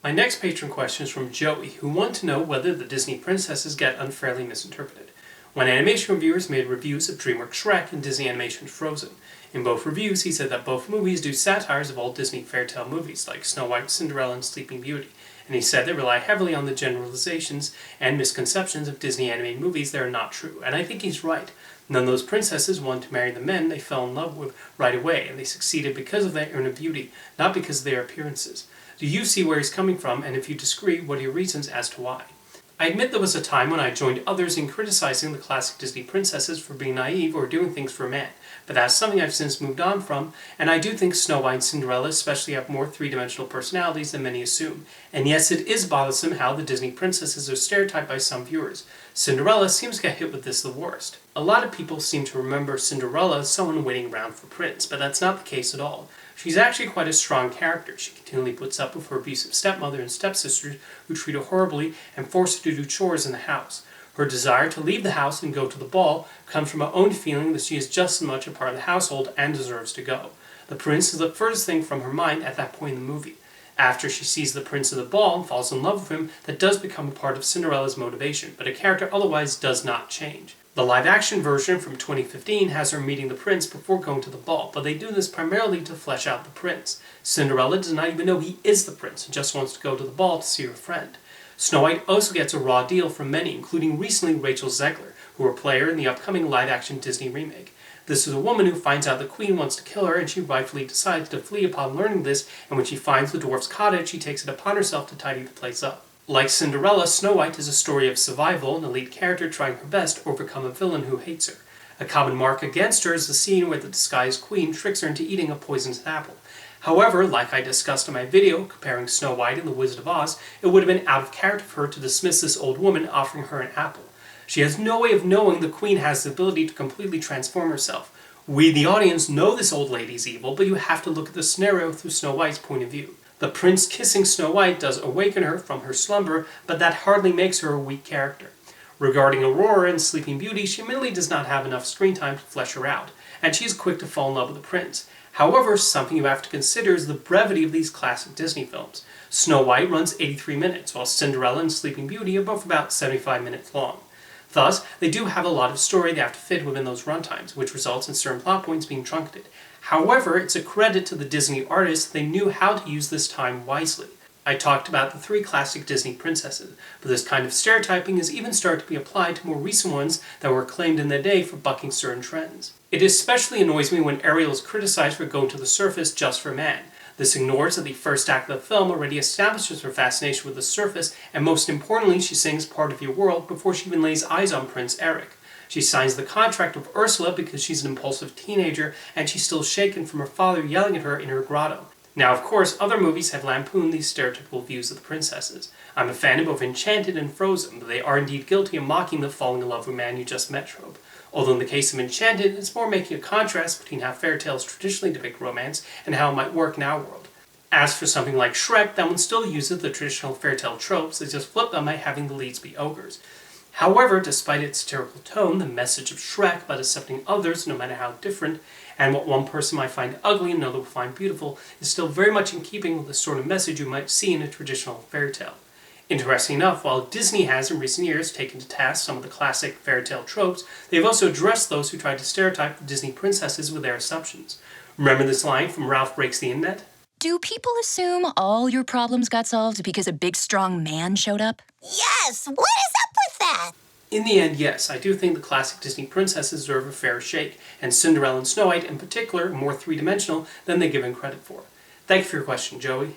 My next patron question is from Joey, who wanted to know whether the Disney princesses get unfairly misinterpreted. When animation reviewers made reviews of DreamWorks Shrek and Disney Animation's Frozen. In both reviews, he said that both movies do satires of all Disney fairytale movies, like Snow White, Cinderella, and Sleeping Beauty, and he said they rely heavily on the generalizations and misconceptions of Disney animated movies that are not true, and I think he's right. None of those princesses wanted to marry the men they fell in love with right away, and they succeeded because of their inner beauty, not because of their appearances. Do you see where he's coming from, and if you disagree, what are your reasons as to why? I admit there was a time when I joined others in criticizing the classic Disney princesses for being naive or doing things for a man, but that's something I've since moved on from, and I do think Snow White and Cinderella especially have more three-dimensional personalities than many assume. And yes, it is bothersome how the Disney princesses are stereotyped by some viewers. Cinderella seems to get hit with this the worst. A lot of people seem to remember Cinderella as someone waiting around for Prince, but that's not the case at all. She's actually quite a strong character. She continually puts up with her abusive stepmother and stepsisters who treat her horribly and force her to do chores in the house. Her desire to leave the house and go to the ball comes from her own feeling that she is just as much a part of the household and deserves to go. The prince is the furthest thing from her mind at that point in the movie. After she sees the prince of the ball and falls in love with him, that does become a part of Cinderella's motivation, but her character otherwise does not change. The live-action version from 2015 has her meeting the prince before going to the ball, but they do this primarily to flesh out the prince. Cinderella does not even know he is the prince and just wants to go to the ball to see her friend. Snow White also gets a raw deal from many, including recently Rachel Zegler, who will play her in the upcoming live-action Disney remake. This is a woman who finds out the queen wants to kill her, and she rightfully decides to flee upon learning this, and when she finds the dwarf's cottage, she takes it upon herself to tidy the place up. Like Cinderella, Snow White is a story of survival, an elite character trying her best to overcome a villain who hates her. A common mark against her is the scene where the disguised queen tricks her into eating a poisonous apple. However, like I discussed in my video comparing Snow White and the Wizard of Oz, it would have been out of character for her to dismiss this old woman offering her an apple. She has no way of knowing the queen has the ability to completely transform herself. We, the audience, know this old lady is evil, but you have to look at the scenario through Snow White's point of view. The prince kissing Snow White does awaken her from her slumber, but that hardly makes her a weak character. Regarding Aurora in Sleeping Beauty, she merely does not have enough screen time to flesh her out, and she is quick to fall in love with the prince. However, something you have to consider is the brevity of these classic Disney films. Snow White runs 83 minutes, while Cinderella and Sleeping Beauty are both about 75 minutes long. Thus, they do have a lot of story they have to fit within those runtimes, which results in certain plot points being truncated. However, it's a credit to the Disney artists they knew how to use this time wisely. I talked about the three classic Disney princesses, but this kind of stereotyping has even started to be applied to more recent ones that were acclaimed in their day for bucking certain trends. It especially annoys me when Ariel is criticized for going to the surface just for man. This ignores that the first act of the film already establishes her fascination with the surface, and most importantly, she sings Part of Your World before she even lays eyes on Prince Eric. She signs the contract with Ursula because she's an impulsive teenager, and she's still shaken from her father yelling at her in her grotto. Now, of course, other movies have lampooned these stereotypical views of the princesses. I'm a fan of both Enchanted and Frozen, but they are indeed guilty of mocking the falling in love with a man you just met trope. Although in the case of Enchanted, it's more making a contrast between how fairy tales traditionally depict romance and how it might work in our world. As for something like Shrek, that one still uses the traditional fairy tale tropes, they just flip them by having the leads be ogres. However, despite its satirical tone, the message of Shrek about accepting others, no matter how different, and what one person might find ugly and another will find beautiful, is still very much in keeping with the sort of message you might see in a traditional fairy tale. Interesting enough, while Disney has in recent years taken to task some of the classic fairy tale tropes, they've also addressed those who tried to stereotype the Disney princesses with their assumptions. Remember this line from Ralph Breaks the Internet? Do people assume all your problems got solved because a big strong man showed up? Yes! What is up with that? In the end, yes, I do think the classic Disney princesses deserve a fair shake, and Cinderella and Snow White in particular are more three-dimensional than they're given credit for. Thank you for your question, Joey.